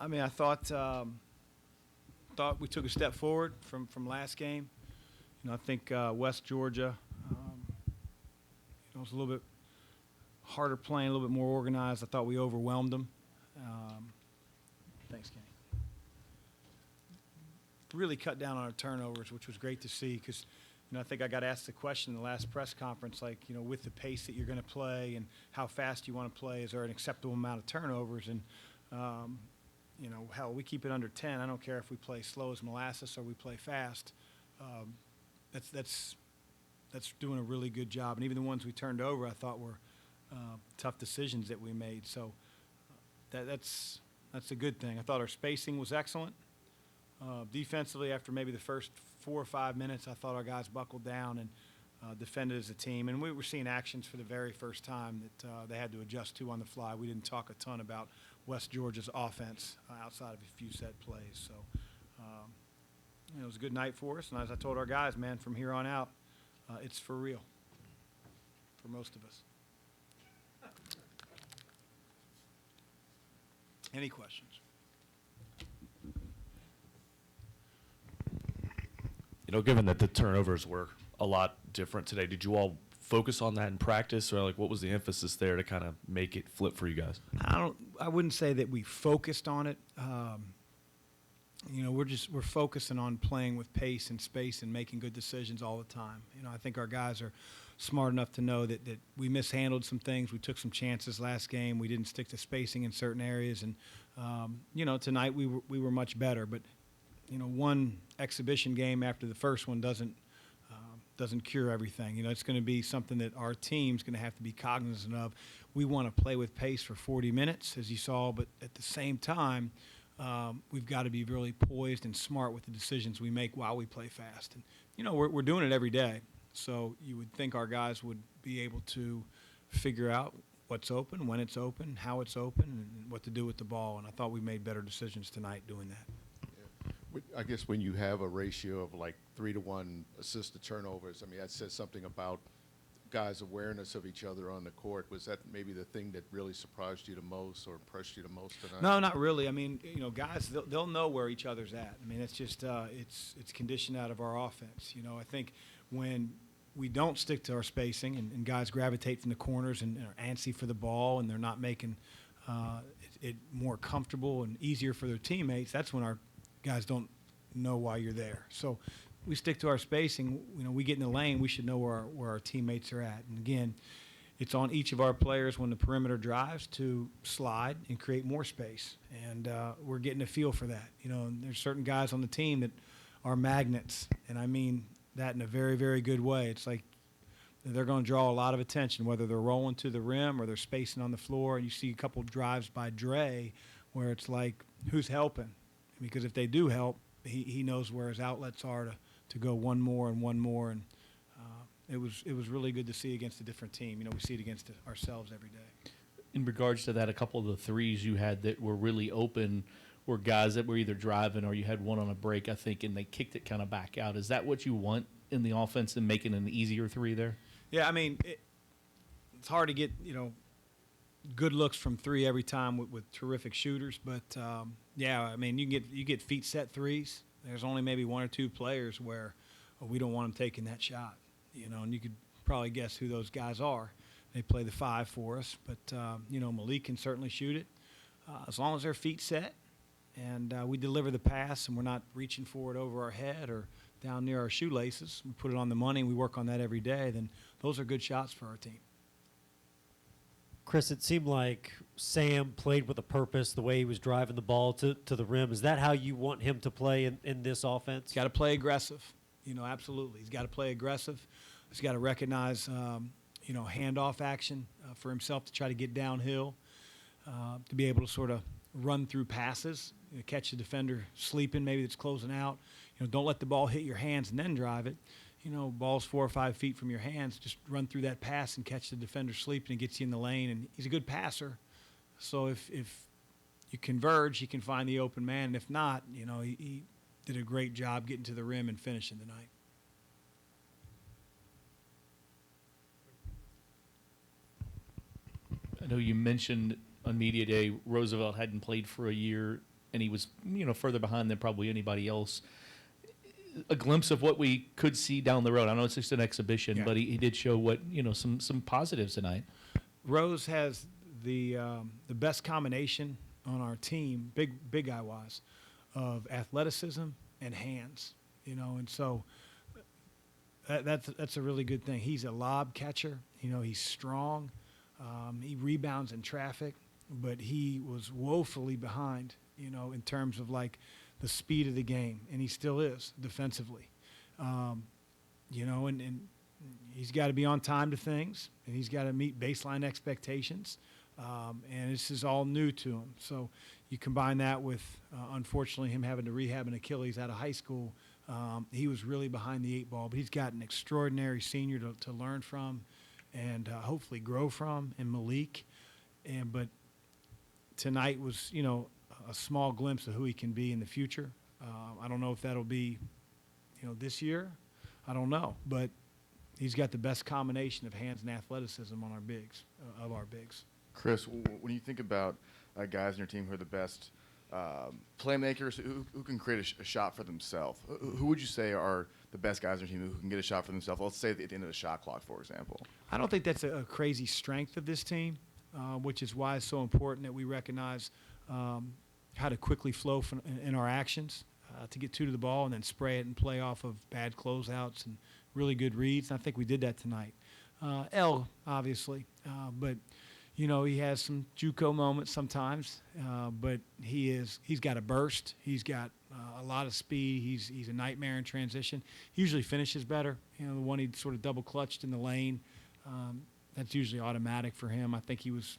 I mean, I thought we took a step forward from last game. I think West Georgia, was a little bit harder playing, a little bit more organized. I thought we overwhelmed them. Thanks, Kenny. Really cut down on our turnovers, which was great to see because, I think I got asked the question in the last press conference, like, with the pace that you're going to play and how fast you want to play, is there an acceptable amount of turnovers? And, hell, we keep it under 10. I don't care if we play slow as molasses or we play fast. That's doing a really good job. And even the ones we turned over, I thought were tough decisions that we made. So that's a good thing. I thought our spacing was excellent. Defensively, after maybe the first 4 or 5 minutes, I thought our guys buckled down and defended as a team. And we were seeing actions for the very first time that they had to adjust to on the fly. We didn't talk a ton about West Georgia's offense outside of a few set plays. So it was a good night for us. And as I told our guys, man, from here on out, it's for real for most of us. Any questions? Given that the turnovers were a lot different today, did you all focus on that in practice, or what was the emphasis there to kind of make it flip for you guys? I wouldn't say that we focused on it. We're focusing on playing with pace and space and making good decisions all the time. I think our guys are smart enough to know that we mishandled some things. We took some chances last game. We didn't stick to spacing in certain areas, and tonight we were much better. But one exhibition game after the first one doesn't cure everything. It's going to be something that our team's going to have to be cognizant of. We want to play with pace for 40 minutes, as you saw, but at the same time, we've got to be really poised and smart with the decisions we make while we play fast. And we're doing it every day, so you would think our guys would be able to figure out what's open, when it's open, how it's open, and what to do with the ball. And I thought we made better decisions tonight doing that. I guess when you have a ratio of 3-to-1 assist to turnovers, that says something about guys' awareness of each other on the court. Was that maybe the thing that really surprised you the most or impressed you the most tonight? No, not really. Guys, they'll know where each other's at. It's just it's conditioned out of our offense. I think when we don't stick to our spacing and guys gravitate from the corners and are antsy for the ball and they're not making it more comfortable and easier for their teammates, that's when our guys don't know why you're there. So we stick to our spacing. We get in the lane, we should know where our teammates are at. And again, it's on each of our players when the perimeter drives to slide and create more space. And we're getting a feel for that. And there's certain guys on the team that are magnets, and I mean that in a very, very good way. It's like they're going to draw a lot of attention, whether they're rolling to the rim or they're spacing on the floor. And you see a couple drives by Dre where it's like, who's helping? Because if they do help, he knows where his outlets are to go one more, and it was really good to see against a different team. We see it against ourselves every day. In regards to that, a couple of the threes you had that were really open were guys that were either driving or you had one on a break, I think, and they kicked it kind of back out. Is that what you want in the offense and making an easier three there? Yeah, it's hard to get good looks from three every time with terrific shooters, but you get feet set threes. There's only maybe one or two players where we don't want them taking that shot, and you could probably guess who those guys are. They play the five for us, but Malik can certainly shoot it as long as their feet set and we deliver the pass and we're not reaching for it over our head or down near our shoelaces. We put it on the money and we work on that every day. Then those are good shots for our team. Chris, it seemed like Sam played with a purpose, the way he was driving the ball to the rim. Is that how you want him to play in this offense? He's got to play aggressive. Absolutely. He's got to play aggressive. He's got to recognize, handoff action for himself to try to get downhill, to be able to sort of run through passes, catch the defender sleeping, maybe that's closing out. Don't let the ball hit your hands and then drive it. Ball's 4 or 5 feet from your hands, just run through that pass and catch the defender sleeping and gets you in the lane. And he's a good passer. So if you converge, he can find the open man. And if not, he did a great job getting to the rim and finishing tonight. I know you mentioned on Media Day Roosevelt hadn't played for a year. and he was, further behind than probably anybody else. A glimpse of what we could see down the road. I know it's just an exhibition, Yeah. but he did show what, some positives tonight. Rose has the best combination on our team, big guy wise, of athleticism and hands. And so that's a really good thing. He's a lob catcher. He's strong. He rebounds in traffic, but he was woefully behind. In terms of like the speed of the game, and he still is defensively. And he's got to be on time to things, and he's got to meet baseline expectations. And this is all new to him. So you combine that with, unfortunately, him having to rehab an Achilles out of high school. He was really behind the 8 ball, but he's got an extraordinary senior to learn from and hopefully grow from in Malik. But tonight was, a small glimpse of who he can be in the future. I don't know if that'll be, this year. I don't know. But he's got the best combination of hands and athleticism on our bigs, of our bigs. Chris, when you think about guys in your team who are the best playmakers, who can create a shot for themselves, who would you say are the best guys in your team who can get a shot for themselves? Let's say at the end of the shot clock, for example. I don't think that's a crazy strength of this team, which is why it's so important that we recognize how to quickly flow in our actions, to get to the ball and then spray it and play off of bad closeouts and really good reads. And I think we did that tonight. L, obviously, but he has some JUCO moments sometimes, but he's got a burst. He's got a lot of speed. He's a nightmare in transition. He usually finishes better. The one he sort of double clutched in the lane, that's usually automatic for him. I think he was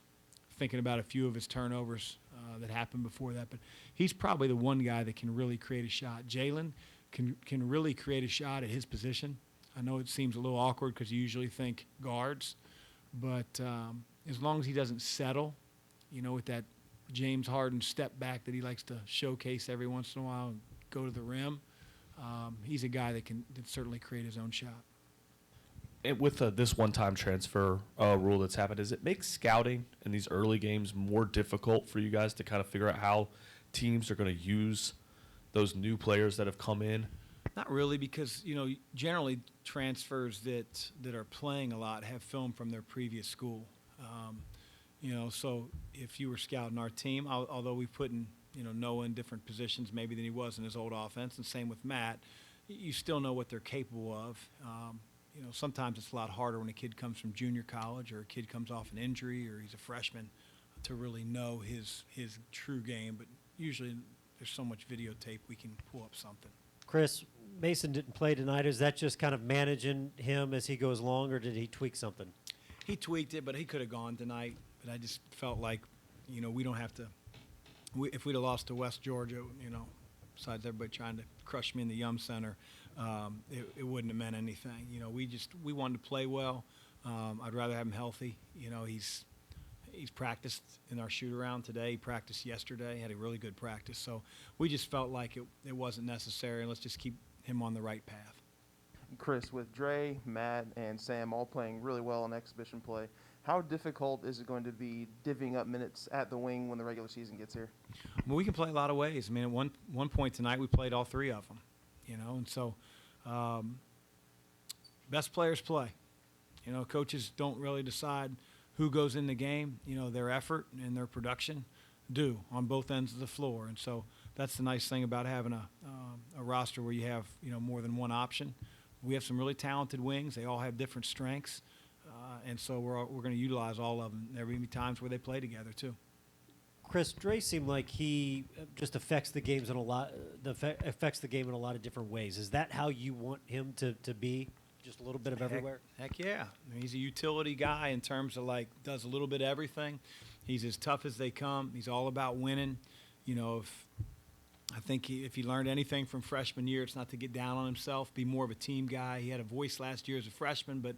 thinking about a few of his turnovers that happened before that, but he's probably the one guy that can really create a shot. Jalen can really create a shot at his position. I know it seems a little awkward because you usually think guards, but as long as he doesn't settle, with that James Harden step back that he likes to showcase every once in a while and go to the rim, he's a guy that can certainly create his own shot. And with this one-time transfer rule that's happened, does it make scouting in these early games more difficult for you guys to kind of figure out how teams are going to use those new players that have come in? Not really, because generally transfers that are playing a lot have film from their previous school. So if you were scouting our team, although we put in Noah in different positions maybe than he was in his old offense, and same with Matt, you still know what they're capable of. Sometimes it's a lot harder when a kid comes from junior college or a kid comes off an injury or he's a freshman to really know his true game. But usually there's so much videotape we can pull up something. Chris, Mason didn't play tonight. Is that just kind of managing him as he goes along, or did he tweak something? He tweaked it, but he could have gone tonight. But I just felt like, we don't have to. If we'd have lost to West Georgia, besides everybody trying to crush me in the Yum Center, it wouldn't have meant anything. We wanted to play well. I'd rather have him healthy. He's practiced in our shoot-around today. He practiced yesterday, had a really good practice. So we just felt like it wasn't necessary, and let's just keep him on the right path. Chris, with Dre, Matt, and Sam all playing really well in exhibition play, how difficult is it going to be divvying up minutes at the wing when the regular season gets here? Well, we can play a lot of ways. I mean, at one point tonight, we played all 3 of them, and so best players play. Coaches don't really decide who goes in the game. Their effort and their production do on both ends of the floor, and so that's the nice thing about having a roster where you have more than one option. We have some really talented wings. They all have different strengths, and so we're going to utilize all of them. There will be times where they play together too. Chris, Dre seemed like he just affects the game in a lot of different ways. Is that how you want him to be? Just a little bit of everywhere? Heck yeah. I mean, he's a utility guy in terms of does a little bit of everything. He's as tough as they come. He's all about winning. I think if he learned anything from freshman year, it's not to get down on himself, be more of a team guy. He had a voice last year as a freshman, but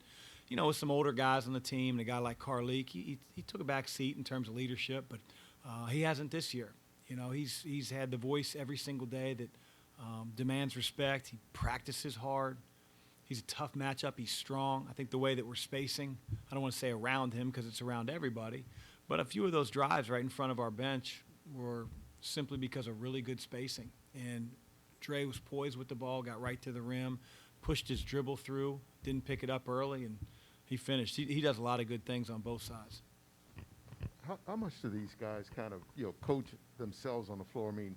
with some older guys on the team, and a guy like Carleek, he took a back seat in terms of leadership, but he hasn't this year. He's had the voice every single day that demands respect. He practices hard. He's a tough matchup. He's strong. I think the way that we're spacing, I don't want to say around him because it's around everybody, but a few of those drives right in front of our bench were simply because of really good spacing. And Dre was poised with the ball, got right to the rim, pushed his dribble through, didn't pick it up early, and he finished. He does a lot of good things on both sides. How much do these guys kind of, coach themselves on the floor? I mean,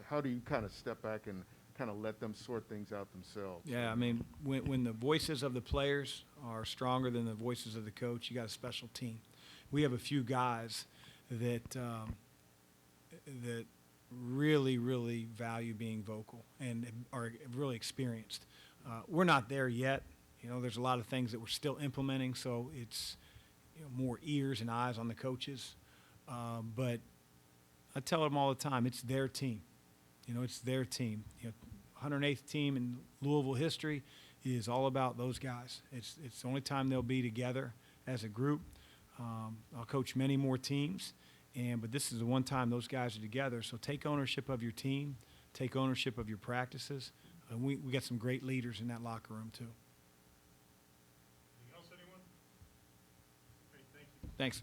how do you kind of step back and kind of let them sort things out themselves? Yeah, I mean, when the voices of the players are stronger than the voices of the coach, you got a special team. We have a few guys that that really, really value being vocal and are really experienced. We're not there yet. There's a lot of things that we're still implementing, so it's more ears and eyes on the coaches. But I tell them all the time, it's their team. It's their team. 108th team in Louisville history is all about those guys. It's the only time they'll be together as a group. I'll coach many more teams, but this is the one time those guys are together. So take ownership of your team, take ownership of your practices. We got some great leaders in that locker room too. Anything else, anyone? Great, thank you. Thanks.